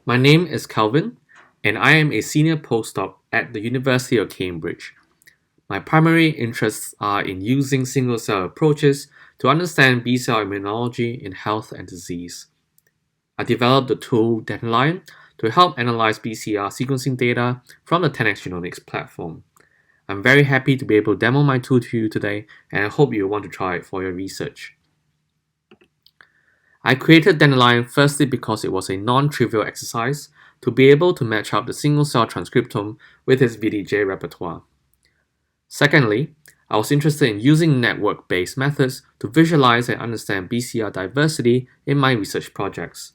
My name is Calvin, and I am a senior postdoc at the University of Cambridge. My primary interests are in using single-cell approaches to understand B-cell immunology in health and disease. I developed the tool Dandelion to help analyze BCR sequencing data from the 10x Genomics platform. I'm very happy to be able to demo my tool to you today, and I hope you want to try it for your research. I created Dandelion firstly because it was a non-trivial exercise to be able to match up the single-cell transcriptome with its VDJ repertoire. Secondly, I was interested in using network-based methods to visualize and understand BCR diversity in my research projects.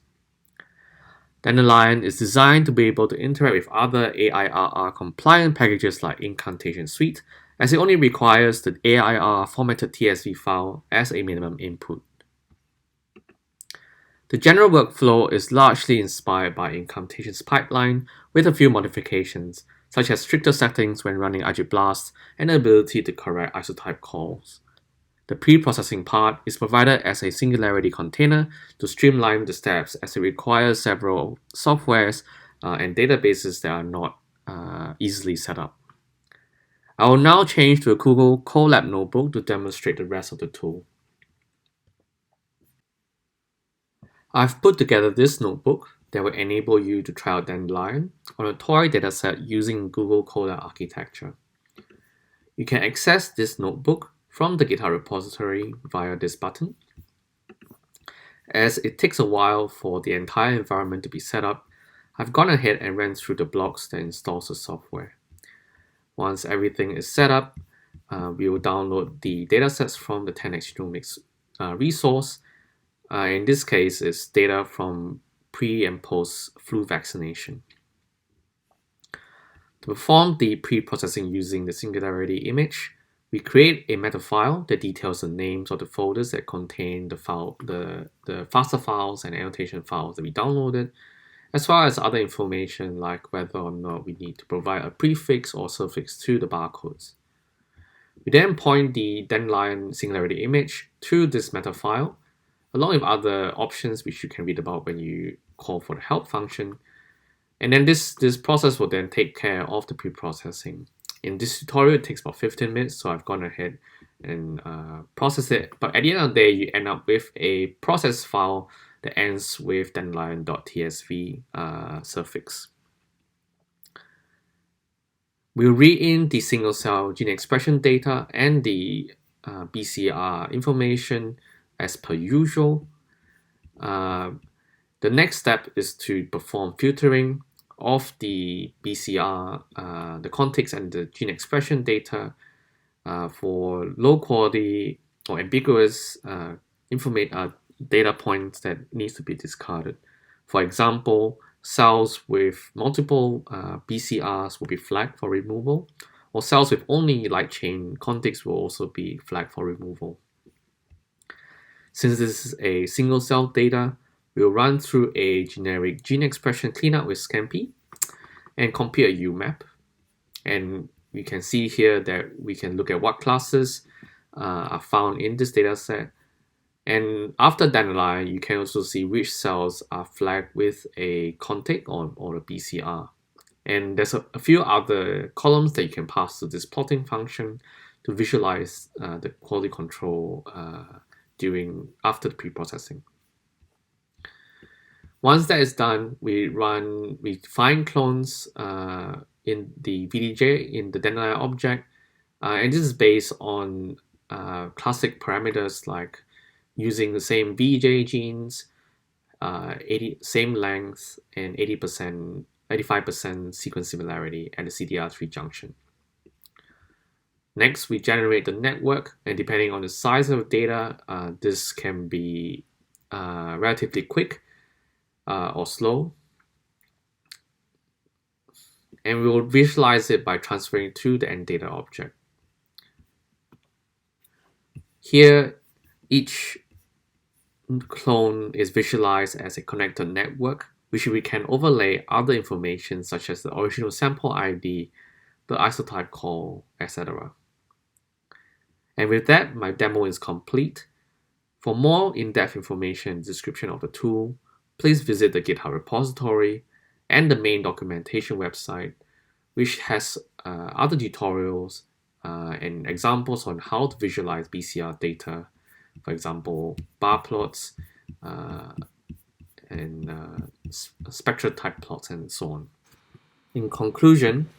Dandelion is designed to be able to interact with other AIRR-compliant packages like Incantation Suite, as it only requires the AIR formatted TSV file as a minimum input. The general workflow is largely inspired by Incantation's pipeline with a few modifications, such as stricter settings when running igblastn and the ability to correct isotype calls. The pre-processing part is provided as a singularity container to streamline the steps, as it requires several softwares and databases that are not easily set up. I will now change to a Google Colab notebook to demonstrate the rest of the tool. I've put together this notebook that will enable you to try out Dandelion on a toy dataset using Google Colab architecture. You can access this notebook from the GitHub repository via this button. As it takes a while for the entire environment to be set up, I've gone ahead and ran through the blocks that installs the software. Once everything is set up, we will download the datasets from the 10x Genomics resource. In this case, it's data from pre and post flu vaccination. To perform the pre-processing using the singularity image, we create a meta file that details the names of the folders that contain the FASTA files and annotation files that we downloaded, as well as other information like whether or not we need to provide a prefix or suffix to the barcodes. We then point the Dandelion singularity image to this meta file, along with other options which you can read about when you call for the help function. And then this process will then take care of the pre-processing. In this tutorial, it takes about 15 minutes, so I've gone ahead and processed it. But at the end of the day, you end up with a process file that ends with dandelion.tsv suffix. We'll read in the single-cell gene expression data and the BCR information as per usual. The next step is to perform filtering of the BCR, the contigs and the gene expression data for low quality or ambiguous data points that needs to be discarded. For example, cells with multiple BCRs will be flagged for removal, or cells with only light chain contigs will also be flagged for removal. Since this is a single cell data, we'll run through a generic gene expression cleanup with scanpy and compute a UMAP. And we can see here that we can look at what classes are found in this data set. And after Dandelion, you can also see which cells are flagged with a contig or a BCR. And there's a few other columns that you can pass to this plotting function to visualize the quality control after the pre-processing. Once that is done, we find clones in the VDJ in the Dandelion object, and this is based on classic parameters like using the same VJ genes, same length, and 85% sequence similarity at the CDR3 junction. Next, we generate the network, and depending on the size of data, this can be relatively quick or slow. And we will visualize it by transferring to the AnnData object. Here, each clone is visualized as a connected network, which we can overlay other information such as the original sample ID, the isotype call, etc. And with that, my demo is complete. For more in-depth information and description of the tool, please visit the GitHub repository. and the main documentation website, which has other tutorials and examples on how to visualize BCR data, for example, bar plots and spectral type plots and so on. In conclusion,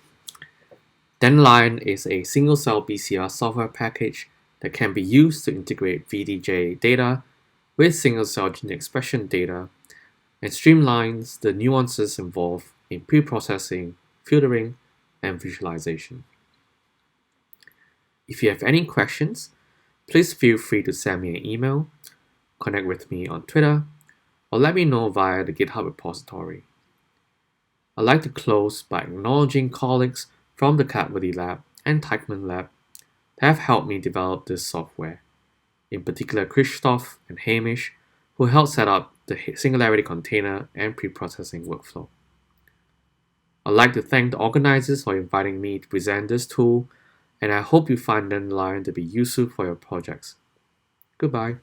Dandelion is a single-cell BCR software package that can be used to integrate VDJ data with single-cell gene expression data and streamlines the nuances involved in pre-processing, filtering, and visualization. If you have any questions, please feel free to send me an email, connect with me on Twitter, or let me know via the GitHub repository. I'd like to close by acknowledging colleagues from the Cadbury Lab and Teichmann Lab that have helped me develop this software, in particular Christoph and Hamish, who helped set up the Singularity container and pre-processing workflow. I'd like to thank the organizers for inviting me to present this tool, and I hope you find Dandelion to be useful for your projects. Goodbye.